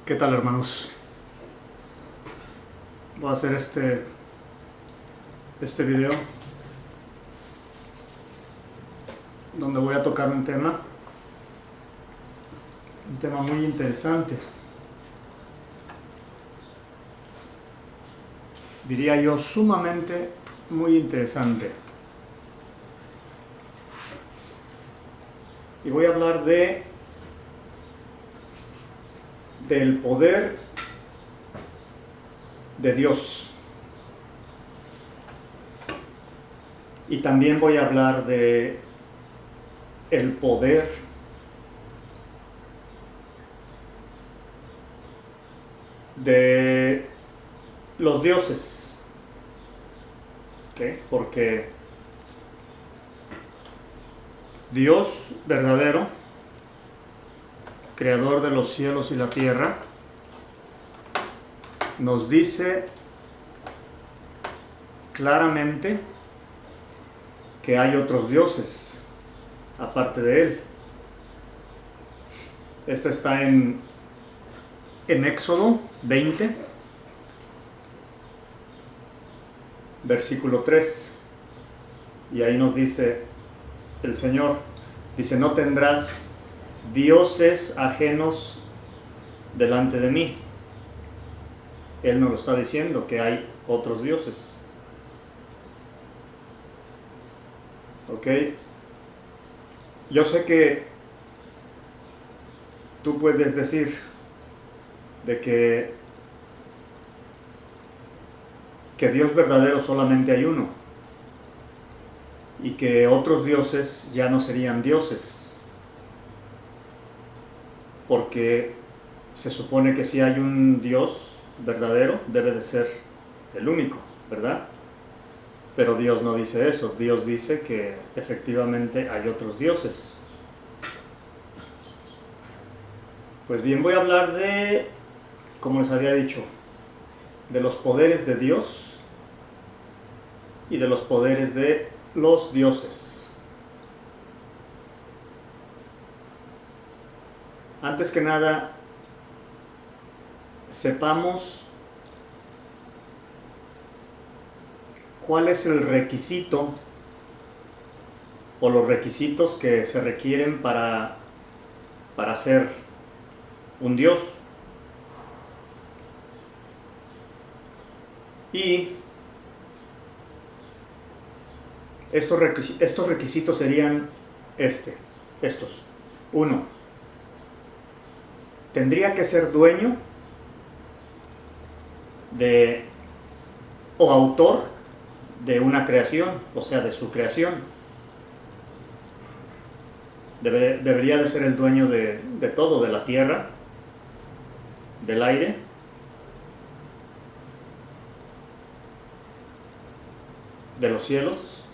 ¿Qué tal, hermanos? Voy a hacer este video donde voy a tocar un tema muy interesante, diría yo sumamente muy interesante, y voy a hablar del poder de Dios, y también voy a hablar de el poder de los dioses, ¿okay? Porque Dios verdadero, creador de los cielos y la tierra, nos dice claramente que hay otros dioses aparte de Él. Esto está en Éxodo 20, versículo 3, y ahí nos dice el Señor, dice: no tendrás dioses ajenos delante de mí. Él nos lo está diciendo, que hay otros dioses. ¿Ok? Yo sé que tú puedes decir de que Dios verdadero solamente hay uno, y que otros dioses ya no serían dioses, porque se supone que si hay un Dios verdadero, debe de ser el único, ¿verdad? Pero Dios no dice eso. Dios dice que efectivamente hay otros dioses. Pues bien, voy a hablar de, como les había dicho, de los poderes de Dios y de los poderes de los dioses. Antes que nada, sepamos cuál es el requisito o los requisitos que se requieren para ser un Dios. Y estos requisitos serían estos. 1. Tendría que ser dueño o autor de una creación, o sea, de su creación. Debería de ser el dueño de todo, de la tierra, del aire, de los cielos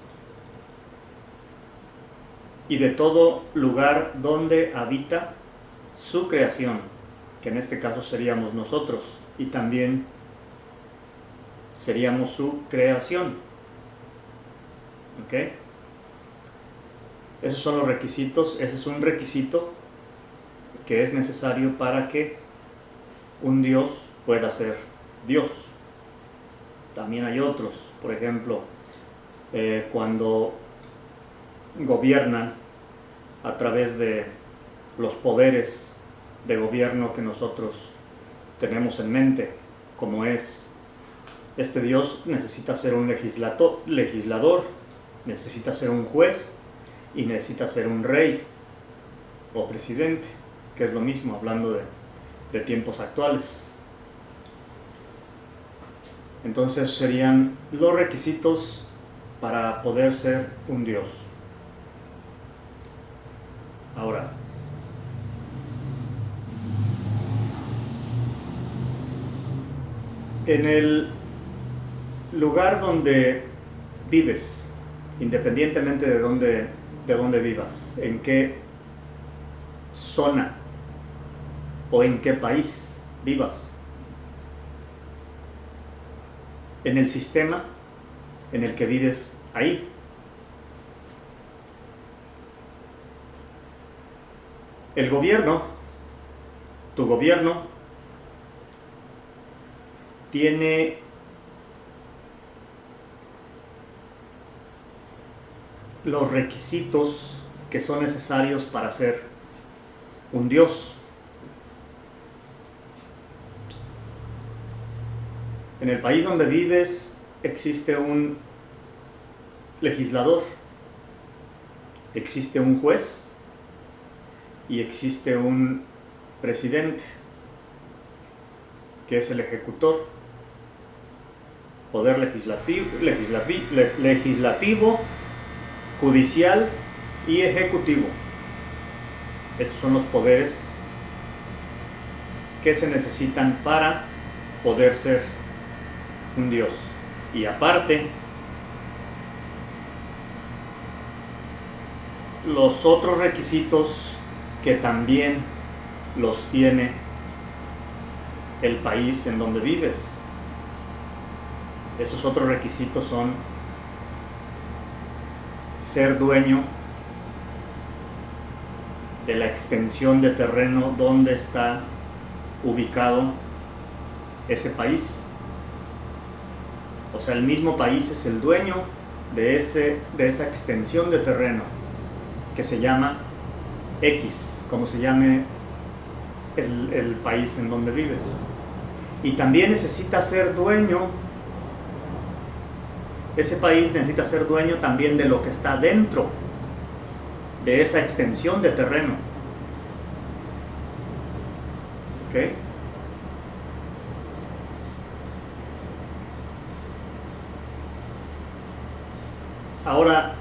y de todo lugar donde habita su creación, que en este caso seríamos nosotros, y también seríamos su creación. ¿Ok? Esos son los requisitos. Ese es un requisito que es necesario para que un Dios pueda ser Dios. También hay otros, por ejemplo, cuando gobiernan a través de los poderes de gobierno que nosotros tenemos en mente, como es este Dios, necesita ser un legislador, necesita ser un juez y necesita ser un rey o presidente, que es lo mismo, hablando de tiempos actuales. Entonces serían los requisitos para poder ser un Dios. Ahora, en el lugar donde vives, independientemente de dónde vivas, en qué zona o en qué país vivas, en el sistema en el que vives ahí, el gobierno, tu gobierno, tiene los requisitos que son necesarios para ser un Dios. En el país donde vives existe un legislador, existe un juez y existe un presidente, que es el ejecutor, poder legislativo, judicial y ejecutivo. Estos son los poderes que se necesitan para poder ser un Dios. Y aparte, los otros requisitos que también los tiene el país en donde vives. Esos otros requisitos son ser dueño de la extensión de terreno donde está ubicado ese país. O sea, el mismo país es el dueño de esa extensión de terreno que se llama X, como se llame el país en donde vives. Y también necesita ser dueño, ese país necesita ser dueño también de lo que está dentro de esa extensión de terreno. ¿Ok? Ahora,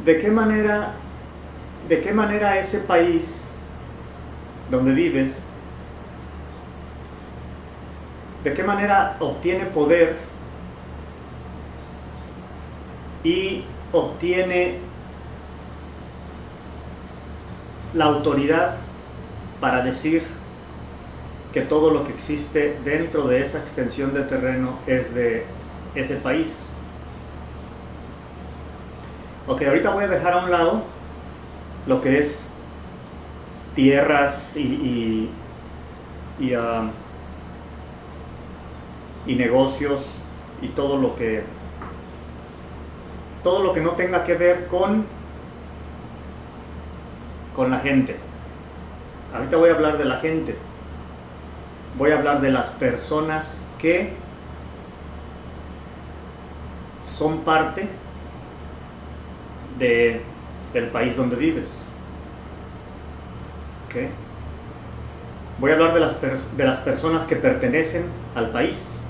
¿de qué manera ese país donde vives, de qué manera obtiene poder y obtiene la autoridad para decir que todo lo que existe dentro de esa extensión de terreno es de ese país? Ok, ahorita voy a dejar a un lado lo que es tierras y negocios y todo lo que no tenga que ver con la gente. Ahorita voy a hablar de la gente. Voy a hablar de las personas que son parte del país donde vives. ¿Okay? Voy a hablar de las personas que pertenecen al país,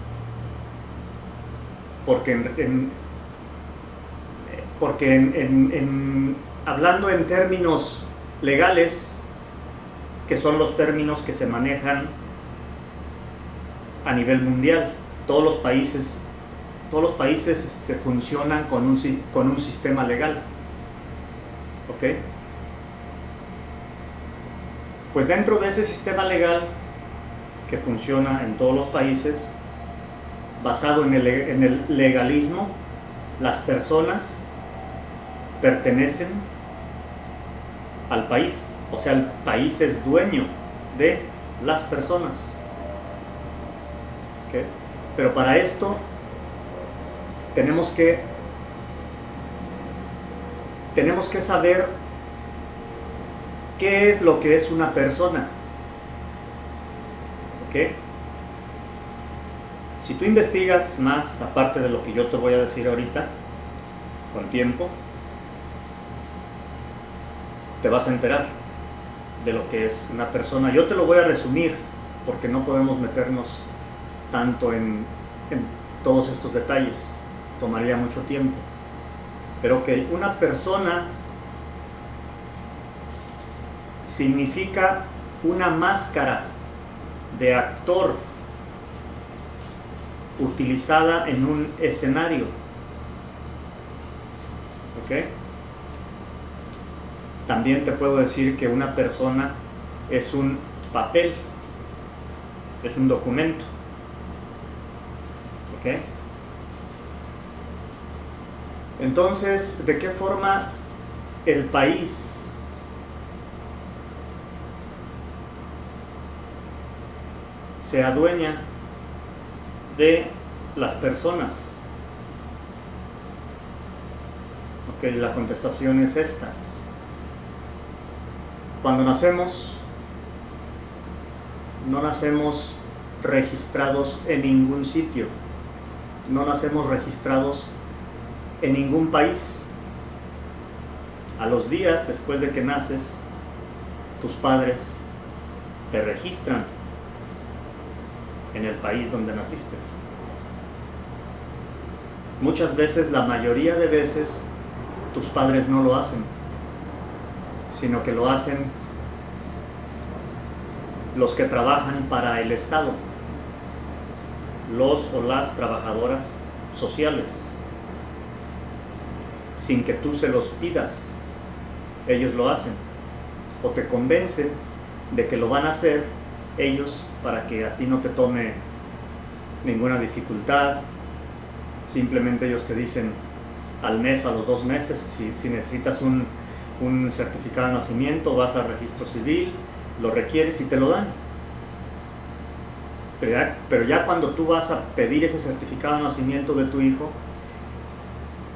porque hablando en términos legales, que son los términos que se manejan a nivel mundial, todos los países funcionan con un sistema legal. ¿Ok? Pues dentro de ese sistema legal que funciona en todos los países, basado en el legalismo, las personas pertenecen al país. O sea, el país es dueño de las personas. ¿Okay? Pero para esto tenemos que saber qué es lo que es una persona. ¿Ok? Si tú investigas más, aparte de lo que yo te voy a decir ahorita, con tiempo, te vas a enterar de lo que es una persona. Yo te lo voy a resumir, porque no podemos meternos tanto en todos estos detalles, tomaría mucho tiempo. Pero que una persona significa una máscara de actor utilizada en un escenario. ¿Ok? También te puedo decir que una persona es un papel, es un documento. ¿Ok? Entonces, ¿de qué forma el país se adueña de las personas? Ok, la contestación es esta. Cuando nacemos, no nacemos registrados en ningún sitio, no nacemos registrados en ningún país. A los días después de que naces, tus padres te registran en el país donde naciste. Muchas veces, la mayoría de veces, tus padres no lo hacen, sino que lo hacen los que trabajan para el Estado, los o las trabajadoras sociales, sin que tú se los pidas. Ellos lo hacen, o te convencen de que lo van a hacer ellos para que a ti no te tome ninguna dificultad. Simplemente ellos te dicen al mes, a los 2 meses, si necesitas un certificado de nacimiento, vas al registro civil, lo requieres y te lo dan. Pero ya cuando tú vas a pedir ese certificado de nacimiento de tu hijo,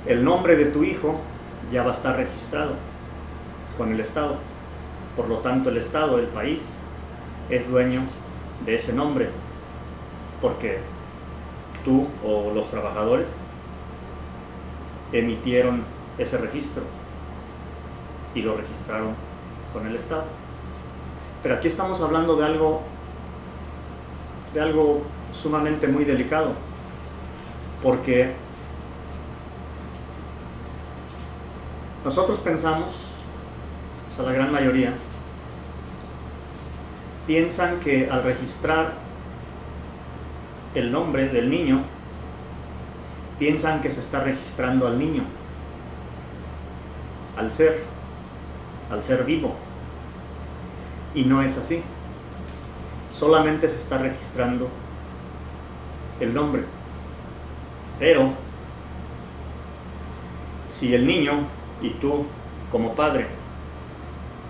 el nombre de tu hijo ya va a estar registrado con el Estado. Por lo tanto, el Estado, el país, es dueño de ese nombre, porque tú o los trabajadores emitieron ese registro y lo registraron con el Estado. Pero aquí estamos hablando de algo sumamente muy delicado, porque nosotros pensamos, o sea, la gran mayoría piensan que al registrar el nombre del niño, piensan que se está registrando al niño, al ser vivo, y no es así. Solamente se está registrando el nombre. Pero si el niño y tú como padre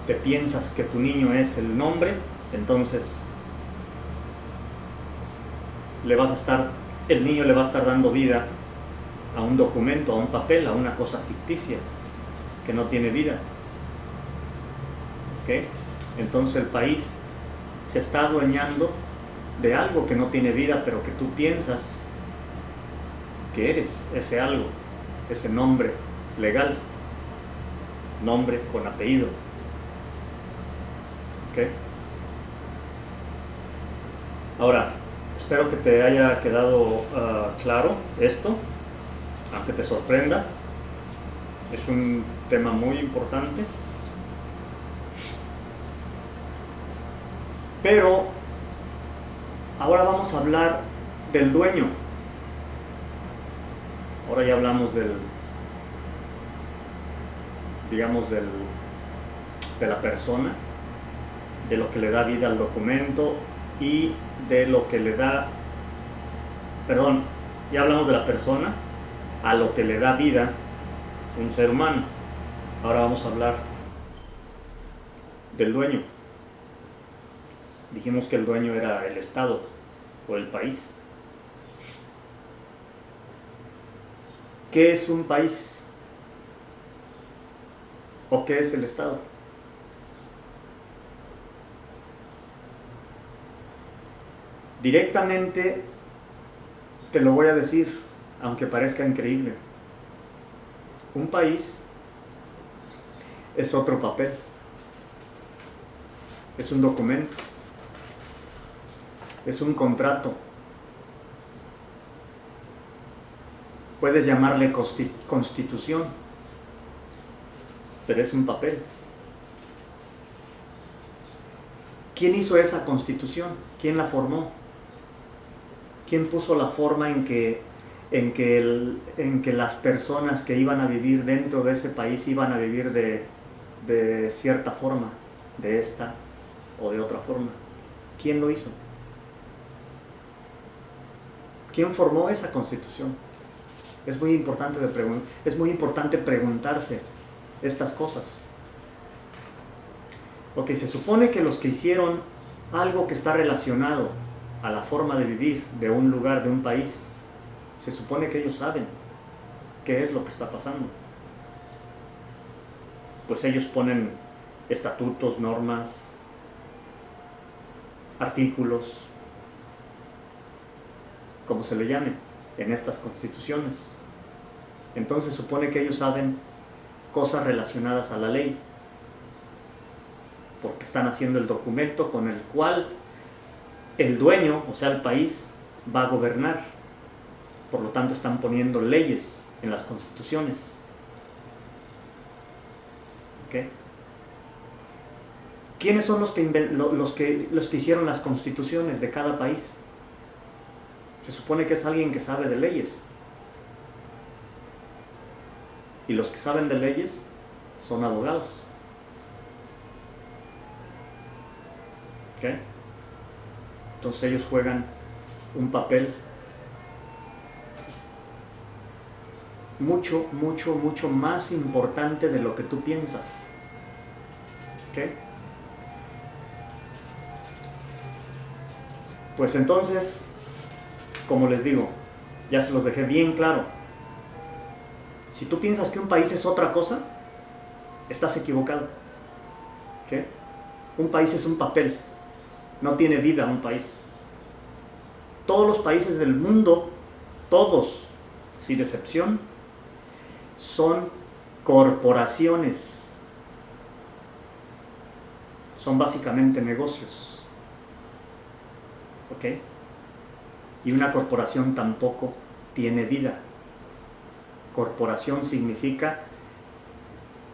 te piensas que tu niño es el nombre, entonces el niño le va a estar dando vida a un documento, a un papel, a una cosa ficticia que no tiene vida. ¿Ok? Entonces el país se está adueñando de algo que no tiene vida, pero que tú piensas que eres ese algo, ese nombre legal, nombre con apellido. ¿Ok? Ahora, espero que te haya quedado claro esto, aunque te sorprenda. Es un tema muy importante. Pero ahora vamos a hablar del dueño. Ahora ya hablamos de la persona, de lo que le da vida al documento y de lo que le da, ya hablamos de la persona, a lo que le da vida un ser humano. Ahora vamos a hablar del dueño. Dijimos que el dueño era el Estado o el país. ¿Qué es un país? ¿O qué es el Estado? Directamente te lo voy a decir, aunque parezca increíble. Un país es otro papel, es un documento, es un contrato. Puedes llamarle constitución, pero es un papel. ¿Quién hizo esa constitución? ¿Quién la formó? ¿Quién puso la forma en que las personas que iban a vivir dentro de ese país iban a vivir de cierta forma, de esta o de otra forma? ¿Quién lo hizo? ¿Quién formó esa constitución? Es muy importante preguntarse estas cosas. Ok, se supone que los que hicieron algo que está relacionado a la forma de vivir de un lugar, de un país, se supone que ellos saben qué es lo que está pasando. Pues ellos ponen estatutos, normas, artículos, como se le llame, en estas constituciones. Entonces supone que ellos saben cosas relacionadas a la ley, porque están haciendo el documento con el cual el dueño, o sea el país, va a gobernar. Por lo tanto están poniendo leyes en las constituciones. ¿Okay? ¿Quiénes son los que hicieron las constituciones de cada país? Se supone que es alguien que sabe de leyes. Y los que saben de leyes son abogados. ¿Okay? Entonces ellos juegan un papel mucho, mucho, mucho más importante de lo que tú piensas. ¿Okay? Pues entonces, como les digo, ya se los dejé bien claro. Si tú piensas que un país es otra cosa, estás equivocado. ¿Okay? Un país es un papel, no tiene vida un país. Todos los países del mundo, todos, sin excepción, son corporaciones. Son básicamente negocios. ¿Ok? Y una corporación tampoco tiene vida. Corporación significa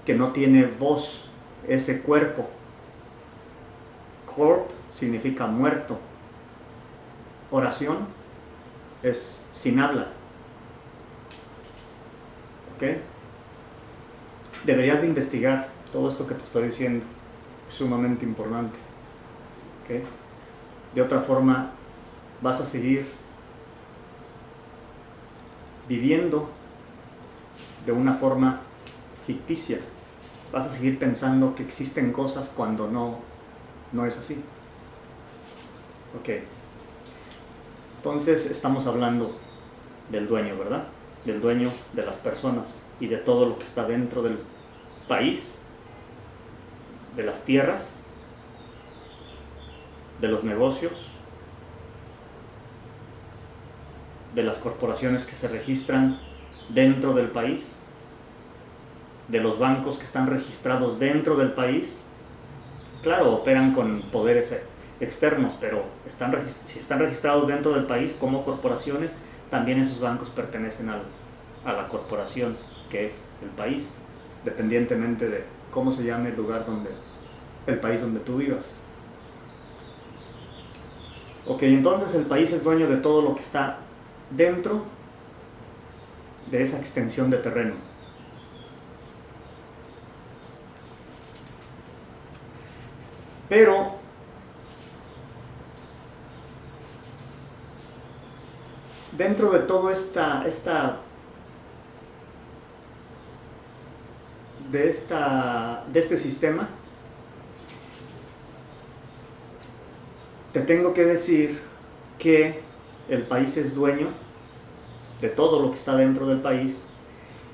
que no tiene voz ese cuerpo. Corp significa muerto. Oración es sin habla. ¿Ok? Deberías de investigar todo esto que te estoy diciendo. Es sumamente importante. ¿Ok? De otra forma, vas a seguir viviendo de una forma ficticia. Vas a seguir pensando que existen cosas cuando no es así. Ok. Entonces estamos hablando del dueño, ¿verdad? Del dueño de las personas y de todo lo que está dentro del país, de las tierras, de los negocios, de las corporaciones que se registran dentro del país, de los bancos que están registrados dentro del país. Claro, operan con poderes externos, pero si están registrados dentro del país como corporaciones, también esos bancos pertenecen a la corporación, que es el país, dependientemente de cómo se llame el lugar el país donde tú vivas. Ok, entonces el país es dueño de todo lo que está dentro de esa extensión de terreno. Pero dentro de todo de este sistema, te tengo que decir que el país es dueño de todo lo que está dentro del país,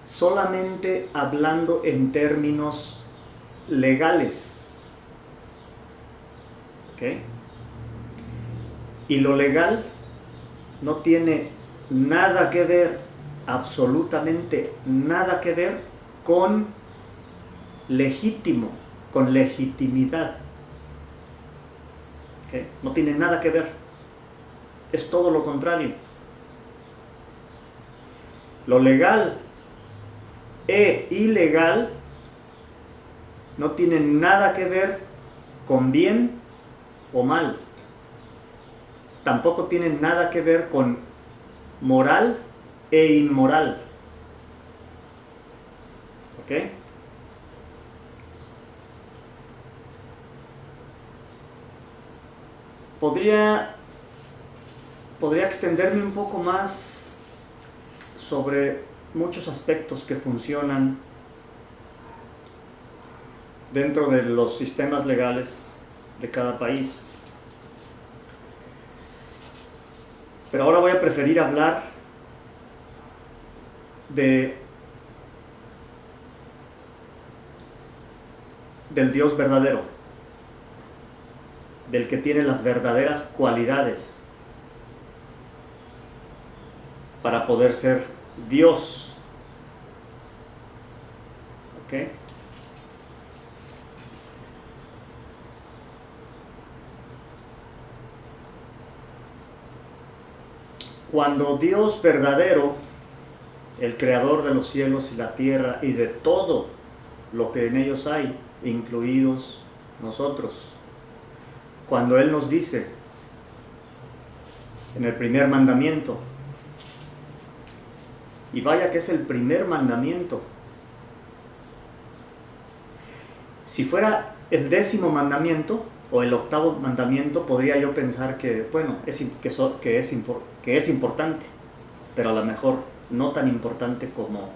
solamente hablando en términos legales. ¿Ok? Y lo legal no tiene nada que ver, absolutamente nada que ver con legítimo, con legitimidad. ¿Okay? No tiene nada que ver. Es todo lo contrario. Lo legal e ilegal no tienen nada que ver con bien o mal. Tampoco tienen nada que ver con moral e inmoral. ¿Ok? Podría extenderme un poco más sobre muchos aspectos que funcionan dentro de los sistemas legales de cada país. Pero ahora voy a preferir hablar del Dios verdadero, del que tiene las verdaderas cualidades para poder ser Dios. ¿Ok? Cuando Dios verdadero, el creador de los cielos y la tierra y de todo lo que en ellos hay, incluidos nosotros, cuando Él nos dice en el primer mandamiento, y vaya que es el primer mandamiento, si fuera el 10º mandamiento o el 8º mandamiento, podría yo pensar que, bueno, que es importante, pero a lo mejor no tan importante como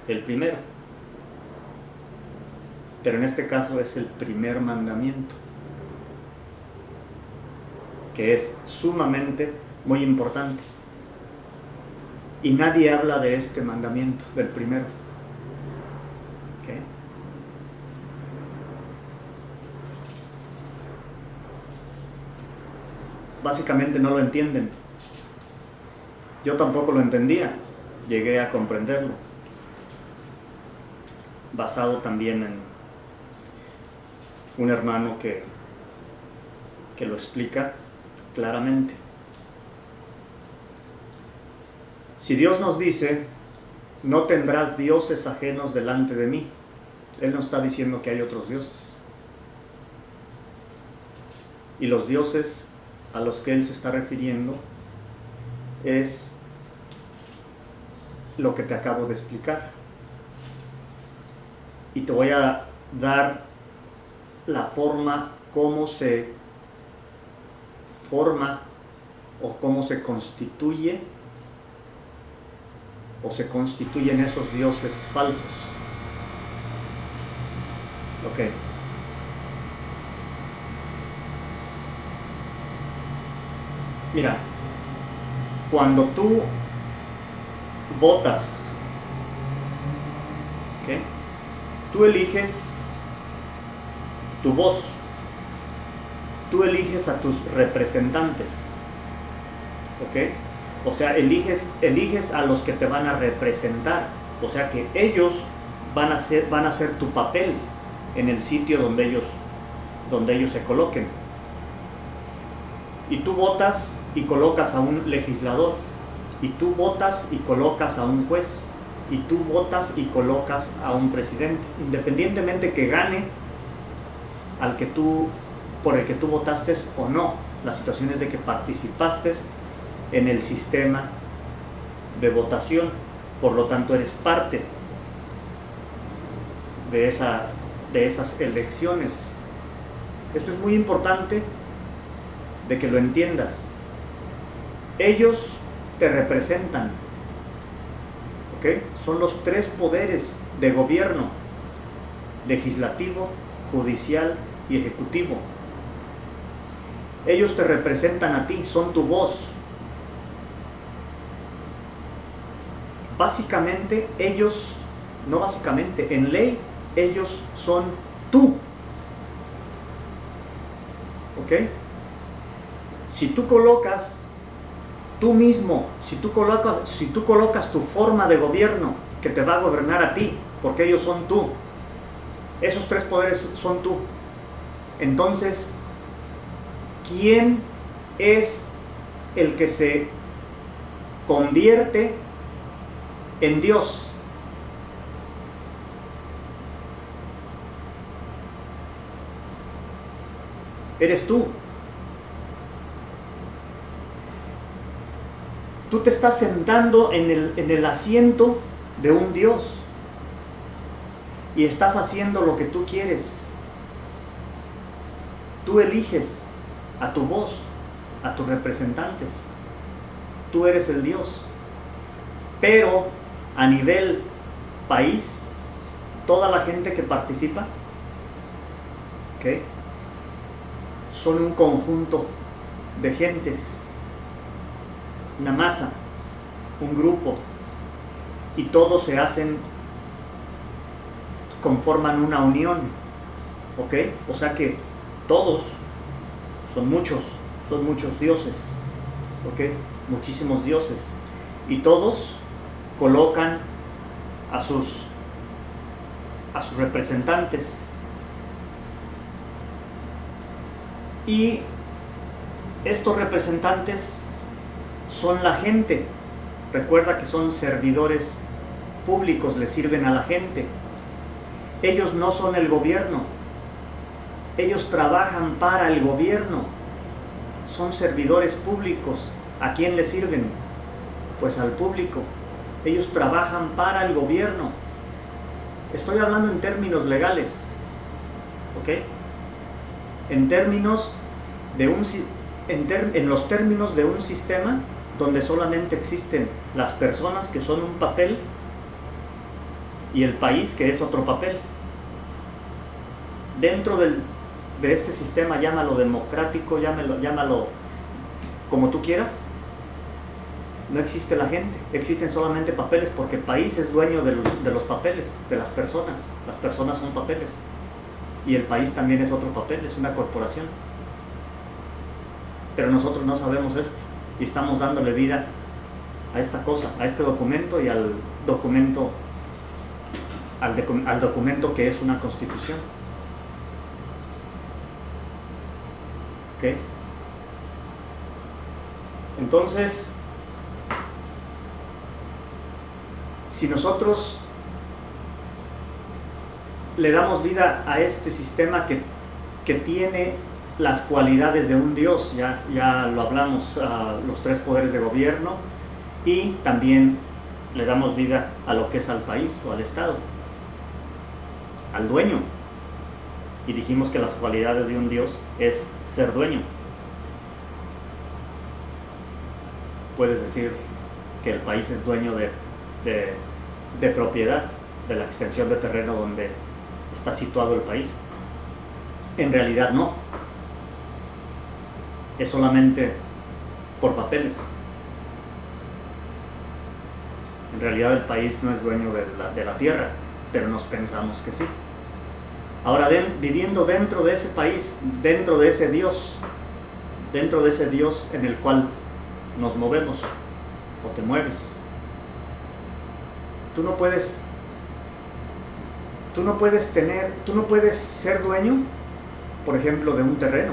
el primero. Pero en este caso es el primer mandamiento, que es sumamente muy importante. Y nadie habla de este mandamiento, del primero. ¿Okay? Básicamente no lo entienden. Yo tampoco lo entendía. Llegué a comprenderlo. Basado también en un hermano que lo explica claramente. Si Dios nos dice, no tendrás dioses ajenos delante de mí, Él no está diciendo que hay otros dioses. Y los dioses a los que Él se está refiriendo es lo que te acabo de explicar. Y te voy a dar la forma, cómo se forma o cómo se constituye o se constituyen esos dioses falsos. Ok. Mira, cuando tú votas, ¿okay? Tú eliges tu voz, tú eliges a tus representantes, ¿ok? O sea, eliges a los que te van a representar, o sea que ellos van a ser tu papel en el sitio donde ellos se coloquen. Y tú votas y colocas a un legislador, y tú votas y colocas a un juez, y tú votas y colocas a un presidente, independientemente que gane por el que tú votaste o no. La situación es de que participaste en el sistema de votación, por lo tanto eres parte de esas elecciones. Esto es muy importante de que lo entiendas. Ellos te representan, ¿ok? Son los 3 poderes de gobierno: legislativo, judicial y ejecutivo. Ellos te representan a ti, son tu voz. Básicamente ellos, no básicamente, en ley ellos son tú. ¿Ok? Si tú colocas tú mismo, si tú colocas tu forma de gobierno que te va a gobernar a ti, porque ellos son tú, esos 3 poderes son tú, entonces, ¿quién es el que se convierte en Dios? Eres tú. Tú te estás sentando en el asiento de un Dios y estás haciendo lo que tú quieres. Tú eliges a tu voz, a tus representantes. Tú eres el Dios. Pero a nivel país, toda la gente que participa, ¿okay?, son un conjunto de gentes una masa, un grupo, y todos se hacen, conforman una unión, ¿ok? O sea que todos son muchos dioses, ¿ok? Muchísimos dioses, y todos colocan a sus representantes, y estos representantes son la gente. Recuerda que son servidores públicos, le sirven a la gente. Ellos no son el gobierno, ellos trabajan para el gobierno, son servidores públicos. ¿A quién le sirven? Pues al público. Ellos trabajan para el gobierno. Estoy hablando en términos legales, ¿ok? En términos de en los términos de un sistema donde solamente existen las personas, que son un papel, y el país, que es otro papel. Dentro de este sistema, llámalo democrático, llámalo como tú quieras, no existe la gente, existen solamente papeles, porque el país es dueño de los papeles, de las personas son papeles, y el país también es otro papel, es una corporación. Pero nosotros no sabemos esto, y estamos dándole vida a esta cosa, a este documento, y al documento que es una constitución. ¿Ok? Entonces, si nosotros le damos vida a este sistema que tiene las cualidades de un Dios, ya lo hablamos, los tres poderes de gobierno, y también le damos vida a lo que es al país o al Estado, al dueño, y dijimos que las cualidades de un Dios es ser dueño. Puedes decir que el país es dueño de propiedad, de la extensión de terreno donde está situado el país. En realidad no, es solamente por papeles. En realidad el país no es dueño de la tierra, pero nos pensamos que sí. Ahora, viviendo dentro de ese país, dentro de ese Dios en el cual nos movemos o te mueves, tú no puedes ser dueño, por ejemplo, de un terreno.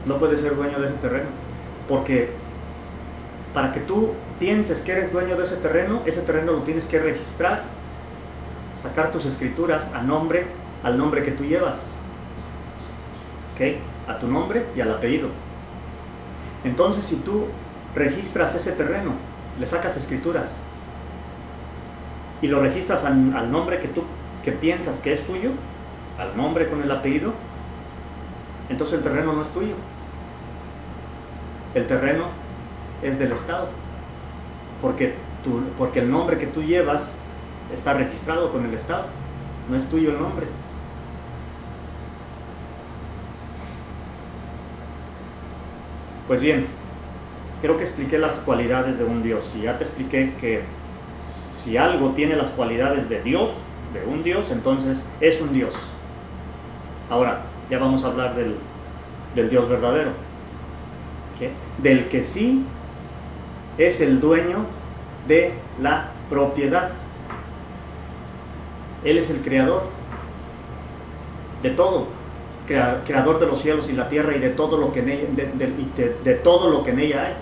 No puedes ser dueño de ese terreno, porque para que tú pienses que eres dueño de ese terreno lo tienes que registrar, sacar tus escrituras al nombre que tú llevas, ¿ok? A tu nombre y al apellido. Entonces, si tú registras ese terreno, le sacas escrituras y lo registras al nombre que piensas que es tuyo, al nombre con el apellido, entonces el terreno no es tuyo. El terreno es del Estado, porque el nombre que tú llevas está registrado con el Estado, no es tuyo el nombre. Pues bien, creo que expliqué las cualidades de un Dios, y ya te expliqué que si algo tiene las cualidades de Dios, de un Dios, entonces es un Dios. Ahora, ya vamos a hablar del Dios verdadero, ¿okay? Del que sí es el dueño de la propiedad. Él es el creador de todo, creador de los cielos y la tierra, y de todo lo que en ella, de todo lo que en ella hay.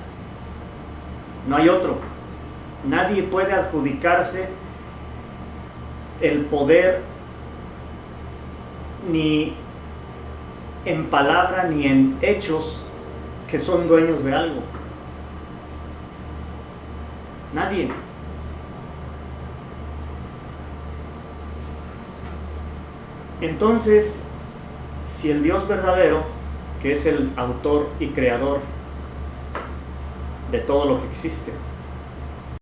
No hay otro. Nadie puede adjudicarse el poder, ni en palabra ni en hechos, que son dueños de algo. Nadie. Entonces, si el Dios verdadero, que es el autor y creador de todo lo que existe,